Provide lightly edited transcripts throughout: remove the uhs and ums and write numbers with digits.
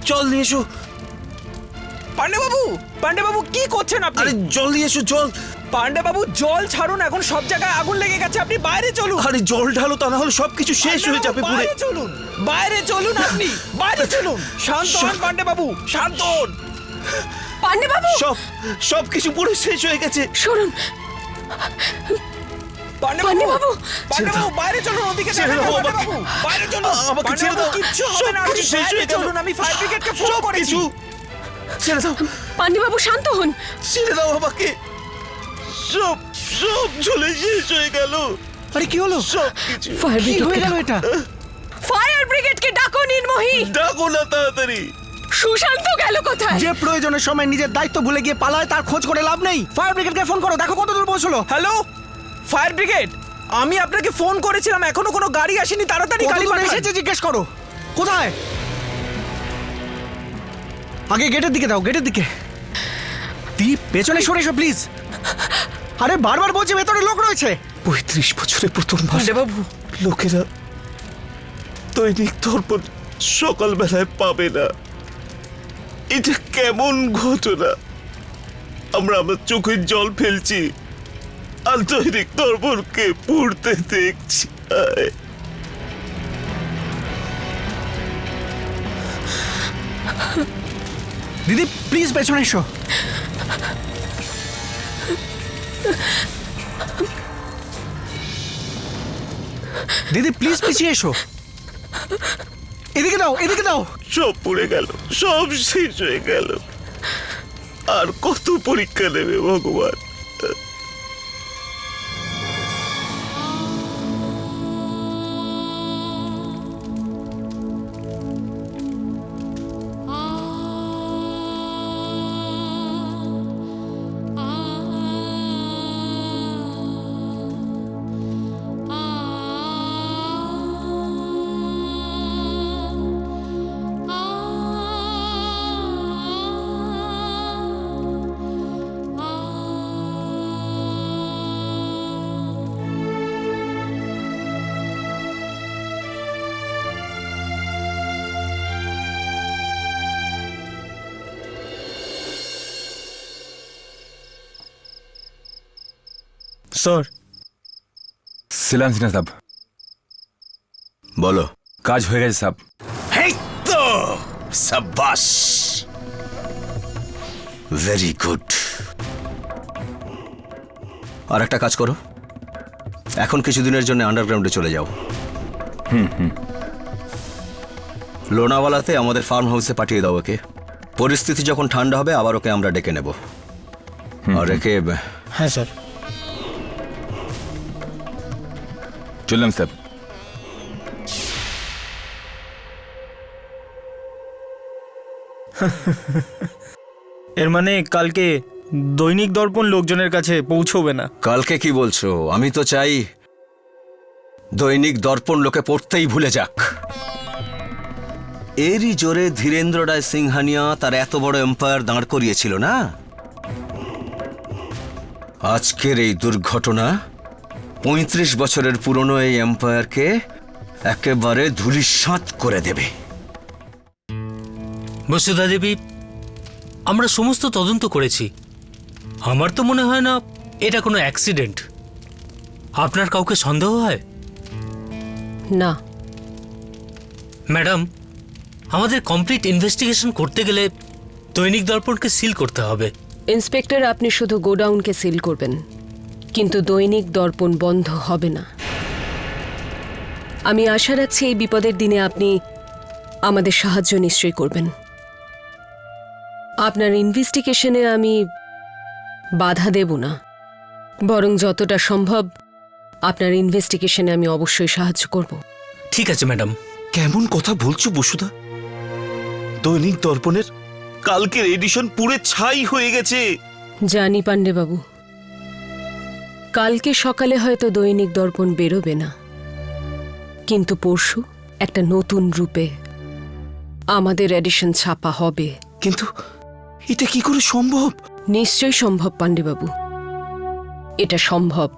জল নিয়ে এসো। পান্ডেবাবু কি করছেন আপনি? আরে জল নিয়ে এসো, জল। পান্ডেবাবু জল ছাড়ুন, এখন সব জায়গায় আগুন লেগে গেছে, আপনি বাইরে চলুন। আরে জল ঢালো, তা না হলে সবকিছু শেষ হয়ে যাবে পুরো। বাইরে চলুন আপনি, বাইরে চলুন। শান্ত হন পান্ডেবাবু, শান্ত হন। পান্ডেবাবু সবকিছু পুরো শেষ হয়ে গেছে। শুনুন, পান্ডেবাবু বাইরে চলুন, ওদিকে ছেড়ে দাও আমাকে। পান্ডেবাবু, বাইরে চলুন। আমাকে ছেড়ে দাও। কিচ্ছু হবে না, সবকিছু শেষ হয়ে গেল। চলুন, আমি ফায়ার ব্রিগেডকে ফোন করেছি। সবকিছু ছেড়ে দাও, পান্ডেবাবু শান্ত হন। ছেড়ে দাও আমাকে। সব সব ঝুলে শেষ হয়ে গেল। আরে কি হলো? সবকিছু ফায়ার কি হয়ে ব্রিগেড, গেল এটা? ফায়ার ব্রিগেডকে ডাকো নির্মোহী। ডাকো না তাড়াতাড়ি। সুশান্ত গেল কোথায়? যে প্রয়োজনের সময় নিজের দায়িত্ব ভুলে গিয়ে পালায় তার খোঁজ করে লাভ নেই। ফায়ার ব্রিগেডকে ফোন করো, দেখো কত দূর পৌঁছলো। হ্যালো ফায়ার ব্রিগেড, আমি আপনাকে ফোন করেছিলাম, এখনো কোনো গাড়ি আসেনি, তাড়াতাড়ি কত গাড়ি দূর পাঠান। এসেছে জিজ্ঞেস করো। কোথায়? আগে গেটের দিকে দাও, গেটের দিকে। দীপ পেছনে সরে এসো প্লিজ। আরে বারবার বলছি ভেতরে লোক রয়েছে। ৩৫ বছরে প্রথমবার পান্ডেবাবু লোকেরা দৈনিক দর্পণ সকালবেলায় পাবে না। এটা কেমন ঘটনা? আমরা আমার চোখের জল ফেলছি আর দৈনিক দর্পণকে পুড়তে দেখছি। আয়। দিদি প্লিজ পেছনে এসো। দিদি প্লিজ পিছিয়ে এসো। এদিকে দাও, এদিকে দাও। সব পুড়ে গেল, সব শেষ হয়ে গেল। আর কত পরীক্ষা নেবে ভগবান? স্যার, সিলান সিনহা সাহেব, বলো। কাজ হয়ে গেছে সাহেব। এই তো সাবাস, ভেরি গুড। আর একটা কাজ করো, এখন কিছুদিনের জন্য আন্ডারগ্রাউন্ডে চলে যাও। লোনাওয়ালাতে আমাদের ফার্ম হাউসে পাঠিয়ে দাও ওকে। পরিস্থিতি যখন ঠান্ডা হবে আবার ওকে আমরা ডেকে নেব। আর একে হ্যাঁ স্যার। চললাম সাহেব। এর মানে কালকে দৈনিক দর্পণ লোকজনের কাছে পৌঁছবে না? কালকে কি বলছো? আমি তো চাই দৈনিক দর্পণ লোকে পড়তেই ভুলে যাক। এরই জোরে ধীরেন্দ্র রায় সিংহানিয়া তার এত বড় এম্পায়ার দাঁড় করিয়েছিল না। আজকের এই দুর্ঘটনা ৩৫ বছরের পুরনো এই এম্পায়ারকে একেবারে ধূলিসাৎ করে দেবে। বসুধা দেবী, আমরা সমস্ত তদন্ত করেছি, আমার তো মনে হয় না এটা কোনো অ্যাক্সিডেন্ট। আপনার কাউকে সন্দেহ হয়? না। ম্যাডাম, আমাদের কমপ্লিট ইনভেস্টিগেশন করতে গেলে দৈনিক দর্পণকে সিল করতে হবে। ইন্সপেক্টর, আপনি শুধু গোডাউনকে সিল করবেন, কিন্তু দৈনিক দর্পণ বন্ধ হবে না। আমি আশা রাখছি এই বিপদের দিনে আপনি আমাদের সাহায্য নিশ্চয়ই করবেন। আপনার ইনভেস্টিগেশনে আমি বাধা দেব না, বরং যতটা সম্ভব আপনার ইনভেস্টিগেশনে আমি অবশ্যই সাহায্য করব। ঠিক আছে ম্যাডাম। কেমন কথা বলছো বসুধা? দৈনিক দর্পণের কালকের এডিশন পুরে ছাই হয়ে গেছে। জানি পান্ডেবাবু, কালকে সকালে হয়তো দৈনিক দর্পণ বেরোবে না, কিন্তু পরশু একটা নতুন রূপে আমাদের এডিশন ছাপা হবে। কিন্তু এটা কি করে সম্ভব? নিশ্চয়ই সম্ভব পান্ডেবাবু, এটা সম্ভব।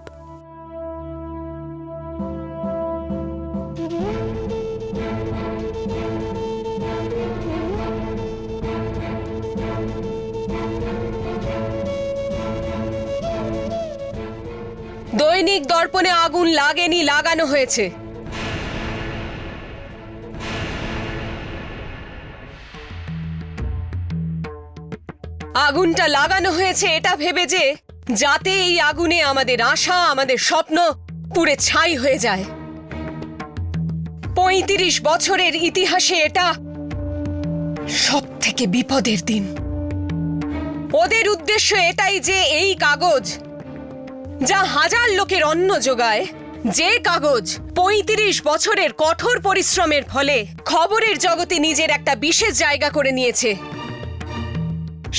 দৈনিক দর্পণে আগুন লাগেনি, লাগানো হয়েছে। আগুনটা লাগানো হয়েছে এটা ভেবে যে যাতে এই আগুনে আমাদের আশা, আমাদের স্বপ্ন পুড়ে ছাই হয়ে যায়। ৩৫ বছরের ইতিহাসে এটা সবথেকে বিপদের দিন। ওদের উদ্দেশ্য এটাই যে এই কাগজ যা হাজার লোকের অন্ন যোগায়, যে কাগজ ৩৫ বছরের কঠোর পরিশ্রমের ফলে খবরের জগতে নিজের একটা বিশেষ জায়গা করে নিয়েছে,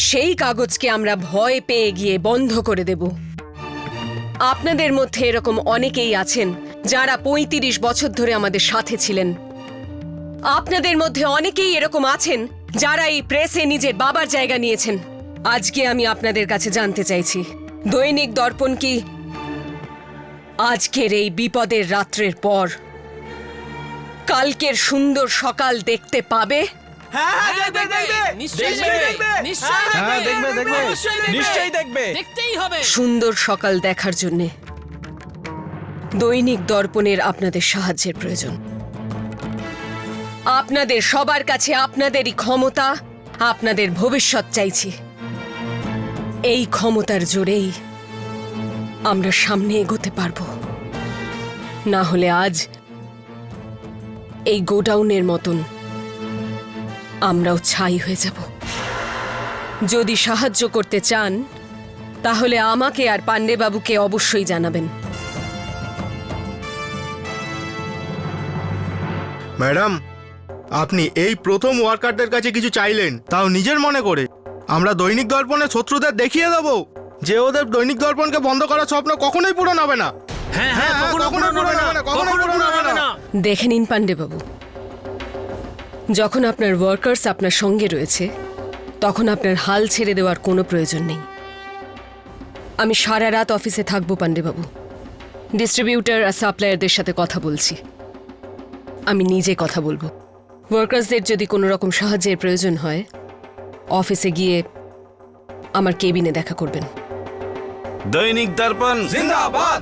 সেই কাগজকে আমরা ভয় পেয়ে গিয়ে বন্ধ করে দেব। আপনাদের মধ্যে এরকম অনেকেই আছেন যারা ৩৫ বছর ধরে আমাদের সাথে ছিলেন। আপনাদের মধ্যে অনেকেই এরকম আছেন যারা এই প্রেসে নিজের বাবার জায়গা নিয়েছেন। আজকে আমি আপনাদের কাছে জানতে চাইছি, দৈনিক দর্পণ কি আজকের এই বিপদের রাত্রের পর কালকের সুন্দর সকাল দেখতে পাবে? নিশ্চয়ই দেখবে। সুন্দর সকাল দেখার জন্য দৈনিক দর্পণের আপনাদের সাহায্যের প্রয়োজন। আপনাদের সবার কাছে আপনাদেরই ক্ষমতা, আপনাদের ভবিষ্যৎ চাইছি। এই ক্ষমতার জোরেই আমরা সামনে এগোতে পারবো, না হলে আজ এই গোডাউনের মতন আমরাও ছাই হয়ে যাব। যদি সাহায্য করতে চান তাহলে আমাকে আর পান্ডেবাবুকে অবশ্যই জানাবেন। ম্যাডাম, আপনি এই প্রথম ওয়ার্কারদের কাছে কিছু চাইলেন, তাও নিজের মনে করে। আমরা দৈনিক দর্পণে শত্রুদের দেখিয়ে দেবো যে ওদের দৈনিক দর্পণকে বন্ধ করার স্বপ্ন কখনোই পূরণ হবে না। হ্যাঁ হ্যাঁ, কখনো পূরণ হবে না, কখনো পূরণ হবে না। দেখে নিন পান্ডেবাবু, যখন আপনার ওয়ার্কার্স আপনার সঙ্গে রয়েছে তখন আপনার হাল ছেড়ে দেওয়ার কোনো প্রয়োজন নেই। আমি সারা রাত অফিসে থাকবো পান্ডেবাবু। ডিস্ট্রিবিউটর আর সাপ্লায়ারদের সাথে কথা বলছি, আমি নিজে কথা বলবো। ওয়ার্কার্সদের যদি কোনো রকম সাহায্যের প্রয়োজন হয় অফিসে গিয়ে আমার কেবিনে দেখা করবেন। দৈনিক দর্পণ জিন্দাবাদ,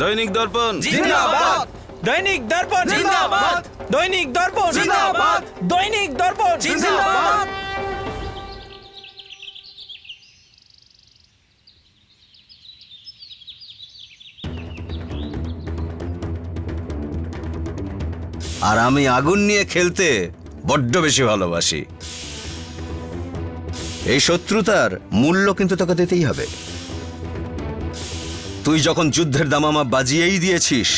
দৈনিক দর্পণ জিন্দাবাদ, দৈনিক দর্পণ জিন্দাবাদ, দৈনিক দর্পণ জিন্দাবাদ, দৈনিক দর্পণ জিন্দাবাদ। আর আমি আগুন নিয়ে খেলতে বড্ড বেশি ভালোবাসি। এই শত্রুতার মূল্য কিন্তু তোকে দিতেই হবে। তুই যখন যুদ্ধের দামামা বাজিয়েই দিয়েছিস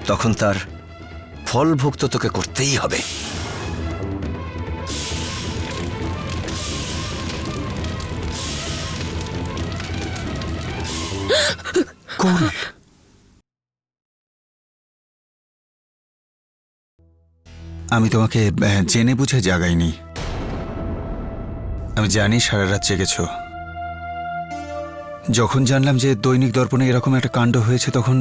তখন তার ফল ভোগ তো তোকে করতেই হবে। আমি তোমাকে জেনে বুঝে জাগাইনি। আমি জানি সারা রাত জেগেছ। যখন জানলাম যে দৈনিক দর্পণে এরকম একটা কাণ্ড হয়েছে তখন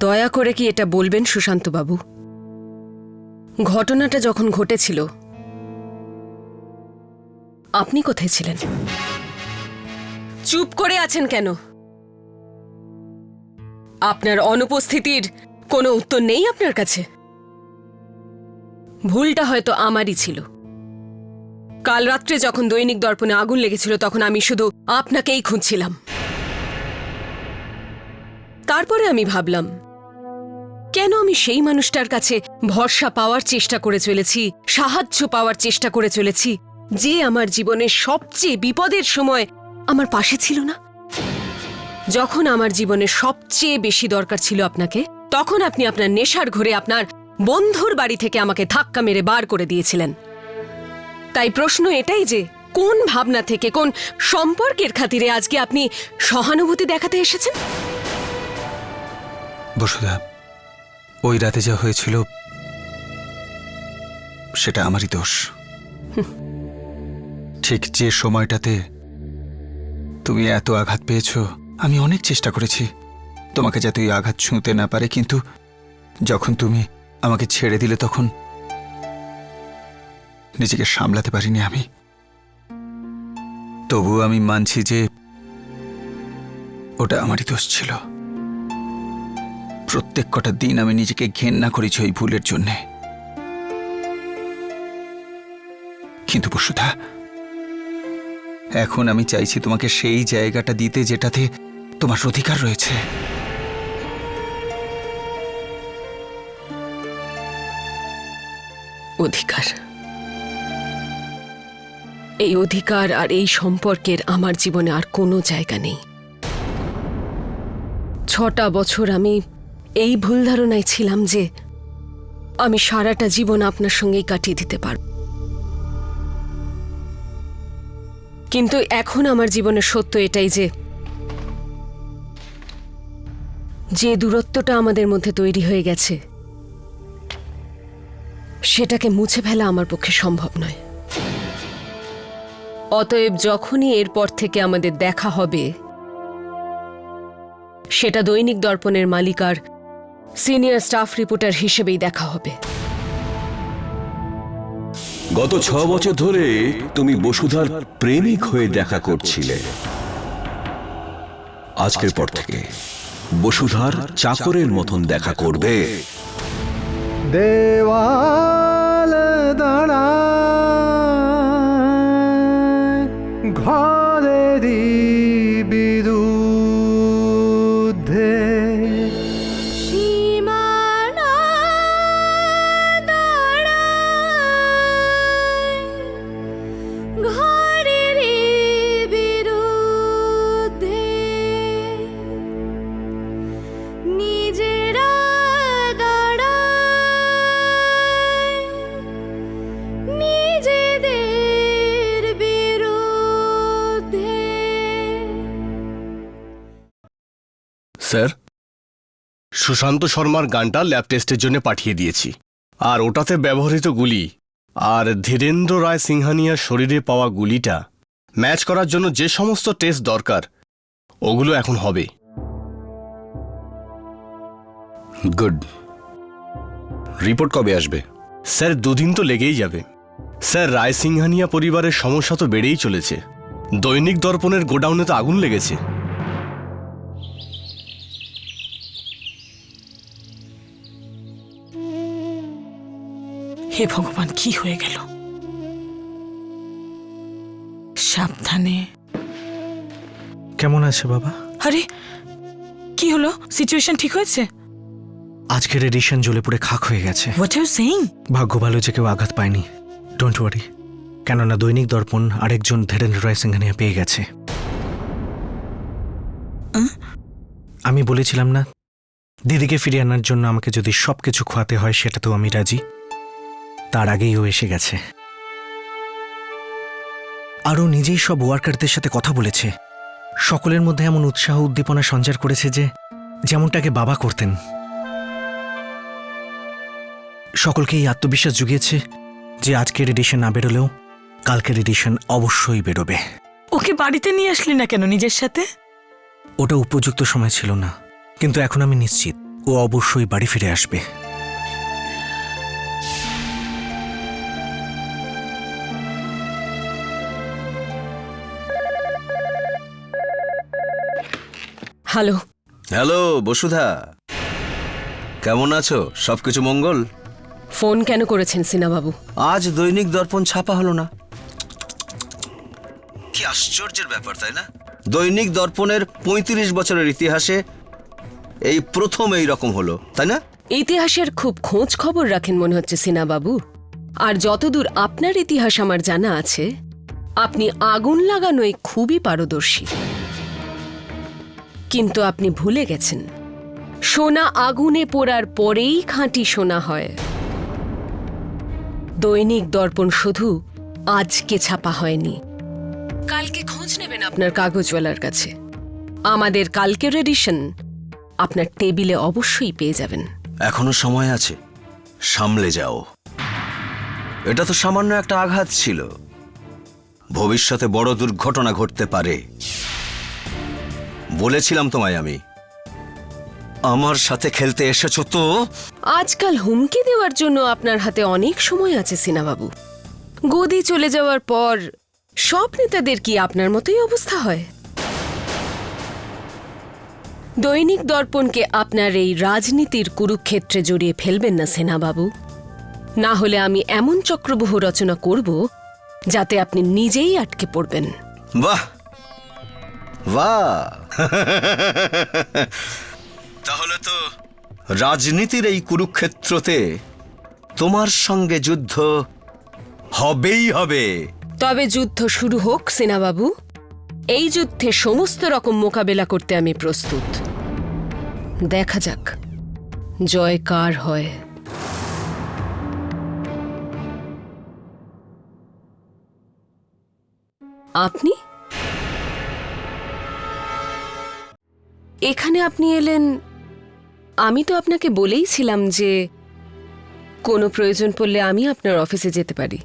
দয়া করে কি এটা বলবেন সুশান্ত বাবু, ঘটনাটা যখন ঘটেছিল আপনি কোথায় ছিলেন? চুপ করে আছেন কেন? আপনার অনুপস্থিতির কোনো উত্তর নেই আপনার কাছে? ভুলটা হয়তো আমারই ছিল। কাল রাত্রে যখন দৈনিক দর্পণে আগুন লেগেছিল তখন আমি শুধু আপনাকেই খুঁজছিলাম। তারপরে আমি ভাবলাম কেন আমি সেই মানুষটার কাছে ভরসা পাওয়ার চেষ্টা করে চলেছি, সাহায্য পাওয়ার চেষ্টা করে চলেছি, যে আমার জীবনের সবচেয়ে বিপদের সময় আমার পাশে ছিল না। যখন আমার জীবনের সবচেয়ে বেশি দরকার ছিল আপনাকে, তখন আপনি আপনার নেশার ঘরে আপনার বন্ধুর বাড়ি থেকে আমাকে ধাক্কা মেরে বার করে দিয়েছিলেন। তাই প্রশ্ন এটাই যে কোন ভাবনা থেকে, কোন সম্পর্কের খাতিরে আজকে আপনি সহানুভূতি দেখাতে এসেছেন? বসুধা, ওই রাতে যা হয়েছিল সেটা আমারই দোষ। ঠিক যে সময়টাতে তুমি এত আঘাত পেয়েছ, আমি অনেক চেষ্টা করেছি তোমাকে যাতে ওই আঘাত ছুঁতে না পারে, কিন্তু যখন তুমি আমাকে ছেড়ে দিলে তখন নিজেকে সামলাতে পারিনি আমি। তবু আমি মানছি যে ওটা আমারই দোষ ছিল। প্রত্যেক কটা দিন আমি নিজেকে ঘেন্না করেছি ওই ভুলের জন্যে। কিন্তু বসুধা, এখন আমি চাইছি তোমাকে সেই জায়গাটা দিতে যেটাতে তোমার অধিকার রয়েছে। অধিকার, এই অধিকার আর এই সম্পর্কের আমার জীবনে আর কোনো জায়গা নেই। 6টা বছর আমি এই ভুল ধারণায় ছিলাম যে আমি সারাটা জীবন আপনার সঙ্গেই কাটিয়ে দিতে পারব, কিন্তু এখন আমার জীবনের সত্য এটাই যে দূরত্বটা আমাদের মধ্যে তৈরি হয়ে গেছে সেটাকে মুছে ফেলা আমার পক্ষে সম্ভব নয়। অতএব যখনই এরপর থেকে আমাদের দেখা হবে সেটা দৈনিক দর্পণের মালিকার সিনিয়র স্টাফ রিপোর্টার হিসেবেই দেখা হবে। গত 6 বছর ধরে তুমি বসুধার প্রেমিক হয়ে দেখা করছিলে। আজকের পর থেকে বসুধার চাকরের মতন দেখা করবে। দেওয়াল দাঁড়ায় ঘরেরই বিরুদ্ধে, স্যার, সুশান্ত শর্মার গানটা ল্যাব টেস্টের জন্য পাঠিয়ে দিয়েছি, আর ওটাতে ব্যবহৃত গুলি আর ধীরেন্দ্র রায় সিংহানিয়ার শরীরে পাওয়া গুলিটা ম্যাচ করার জন্য যে সমস্ত টেস্ট দরকার ওগুলো এখন হবে। গুড। রিপোর্ট কবে আসবে? স্যার 2 দিন তো লেগেই যাবে। স্যার, রায় সিংহানিয়া পরিবারের সমস্যা তো বেড়েই চলেছে। দৈনিক দর্পণের গোডাউনে তো আগুন লেগেছে। হে ভগবান, কি হয়ে গেল? সাবধানে। কেমন আছে বাবা? আরে কি হলো? সিচুয়েশন ঠিক হয়েছে? আজকের এডিশন জ্বলে পুড়ে খাক হয়ে গেছে। What are you saying? ভাগ্য ভালো যে কেউ আঘাত পায়নি। ডোন্ট ওয়ারি, কেননা দৈনিক দর্পণ আরেকজন ধীরেন্দ্র রায় সিংহানিয়া পেয়ে গেছে। আমি বলেছিলাম না, দিদিকে ফিরিয়ে আনার জন্য আমাকে যদি সবকিছু খোয়াতে হয় সেটাতেও আমি রাজি। তার আগেই ও এসে গেছে। আরও নিজেই সব ওয়ার্কারদের সাথে কথা বলেছে। সকলের মধ্যে এমন উৎসাহ উদ্দীপনা সঞ্চার করেছে যে যেমনটাকে বাবা করতেন। সকলকে এই আত্মবিশ্বাস জুগিয়েছে যে আজকের এডিশন না বেরোলেও কালকের এডিশন অবশ্যই বেরোবে। ওকে বাড়িতে নিয়ে আসলি না কেন নিজের সাথে? ওটা উপযুক্ত সময় ছিল না, কিন্তু এখন আমি নিশ্চিত ও অবশ্যই বাড়ি ফিরে আসবে। হ্যালো। হ্যালো বসুধা, কেমন আছো? সবকিছু মঙ্গল? ফোন কেন করেছেন সিনাবাবু? আজ দৈনিক দর্পণ ছাপা হলো না। কি আশ্চর্যের ব্যাপার, তাই না? দৈনিক দর্পণের 35 বছরের ইতিহাসে এই প্রথম এই রকম হলো, তাই না? ইতিহাসের খুব খোঁজ খবর রাখেন মনে হচ্ছে সিনাবাবু। আর যতদূর আপনার ইতিহাস আমার জানা আছে, আপনি আগুন লাগানোয় খুবই পারদর্শী। কিন্তু আপনি ভুলে গেছেন, সোনা আগুনে পোড়ার পরেই খাঁটি সোনা হয়। দৈনিক দর্পণ শুধু আজকে ছাপা হয়নি। কালকে খোঁজ নেবেন আপনার কাগজওয়ালার কাছে। আমাদের কালকের এডিশন আপনার টেবিলে অবশ্যই পেয়ে যাবেন। এখনো সময় আছে, সামলে যাও। এটা তো সামান্য একটা আঘাত ছিল, ভবিষ্যতে বড় দুর্ঘটনা ঘটতে পারে। বলেছিলাম তোমায় আমি। আমার সাথে খেলতে এসেছো তো। আজকাল হুমকি দেওয়ার জন্য আপনার হাতে অনেক সময় আছে সিনাবাবু। গদি চলে যাওয়ার পর সব নেতাদের কি আপনার মতোই অবস্থা হয়? দৈনিক দর্পণকে আপনার এই রাজনীতির কুরুক্ষেত্রে জড়িয়ে ফেলবেন না সেনাবাবু। না হলে আমি এমন চক্রব্যূহ রচনা করব যাতে আপনি নিজেই আটকে পড়বেন। বাহ বাহ তাহলে তো রাজনীতির এই কুরুক্ষেত্রতে তোমার সঙ্গে যুদ্ধ হবেই হবে। তবে যুদ্ধ শুরু হোক সেনাবাবু। এই যুদ্ধে সমস্ত রকম মোকাবেলা করতে আমি প্রস্তুত। দেখা যাক জয় কার হয়। আপনি এখানে এলেন? আমি তো আপনাকে বলেইছিলাম যে কোনো প্রয়োজন পড়লে আমি আপনার অফিসে যেতে পারি।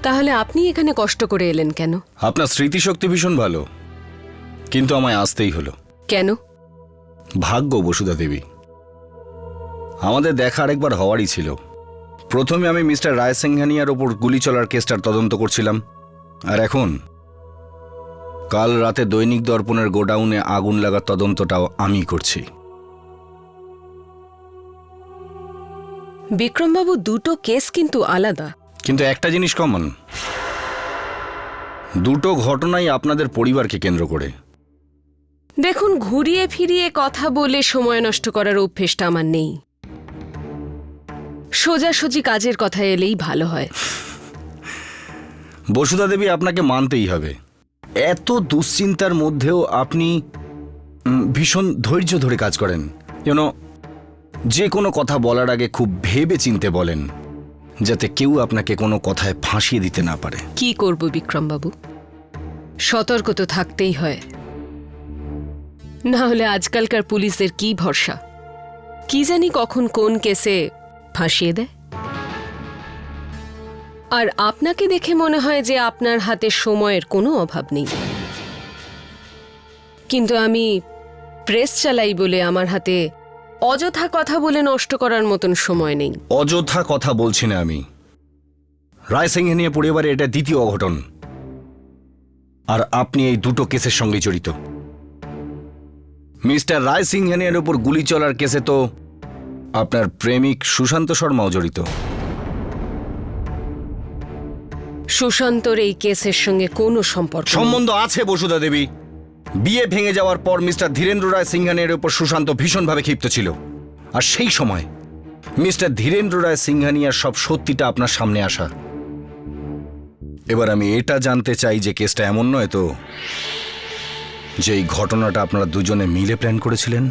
তাহলে আপনি এখানে কষ্ট করে এলেন কেন? আপনার স্মৃতিশক্তি ভীষণ ভালো, কিন্তু আমায় আসতেই হলো। কেন? ভাগ্য বসুধা দেবী, আমাদের দেখা আরেকবার হওয়ারই ছিল। প্রথমে আমি মিস্টার রায় সিংহানিয়ার ওপর গুলি চলার কেসটার তদন্ত করছিলাম, আর এখন কাল রাতে দৈনিক দর্পণের গোডাউনে আগুন লাগার তদন্তটাও আমি করছি। বিক্রমবাবু, দুটো কেস কিন্তু আলাদা। কিন্তু একটা জিনিস কমন, দুটো ঘটনাই আপনাদের পরিবারকে কেন্দ্র করে। দেখুন, ঘুরিয়ে ফিরিয়ে কথা বলে সময় নষ্ট করার অভ্যেসটা আমার নেই। সোজাসুজি কাজের কথা এলেই ভালো হয়। বসুধা দেবী, আপনাকে মানতেই হবে, এত দুশ্চিন্তার মধ্যেও আপনি ভীষণ ধৈর্য ধরে কাজ করেন। যে কোনো কথা বলার আগে খুব ভেবে চিনতে বলেন, যাতে কেউ আপনাকে কোনো কথায় ফাঁসিয়ে দিতে না পারে। কি করব বিক্রমবাবু, সতর্ক তো থাকতেই হয়। না হলে আজকালকার পুলিশদের কি ভরসা, কি জানি কখন কোন কেসে ফাঁসিয়ে দেয়। আর আপনাকে দেখে মনে হয় যে আপনার হাতে সময়ের কোনো অভাব নেই, কিন্তু আমি প্রেস চালাই বলে আমার হাতে অযথা কথা বলে নষ্ট করার মতন সময় নেই। অযথা কথা বলছি না আমি। রায় সিংহানিয়া পরিবারে এটা দ্বিতীয় অঘটন, আর আপনি এই দুটো কেসের সঙ্গে জড়িত। মিস্টার রায় সিংহানিয়ার উপর গুলি চলার কেসে তো আপনার প্রেমিক সুশান্ত শর্মাও জড়িত। সুশান্তর এই কেসের সঙ্গে কোনো সম্বন্ধ আছে বসুধা দেবী। বিয়ে ভেঙে যাওয়ার পর মিস্টার ধীরেন্দ্র রায় সিংহানিয়ার উপর সুশান্ত ভীষণভাবে ক্ষিপ্ত ছিল, আর সেই সময় মিস্টার ধীরেন্দ্র রায় সিংহানিয়ার সব সত্যিটা আপনার সামনে আসা। এবার আমি এটা জানতে চাই যে কেসটা এমন নয় তো যে এই ঘটনাটা আপনারা দুজনে মিলে প্ল্যান করেছিলেন?